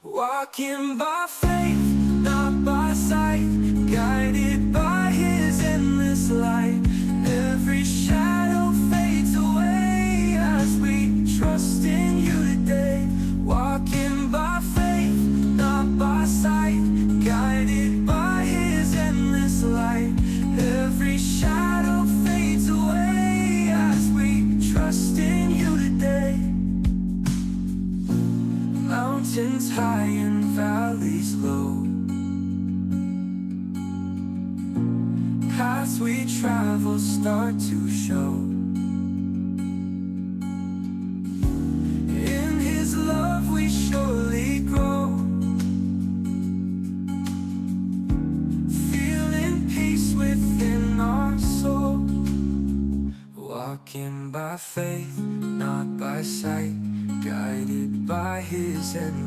Walking by faith, not by sight, guided by His endless light. Every shadow fades away as we trust in You today. Walking by faith, not by sight, guided by His endless light. Every shadow fades away as we trust in You today. Mountains high and valleys low, paths we travel start to show. In His love we surely grow, feeling peace within our soul. Walking by faith, not by sight, guided by His end.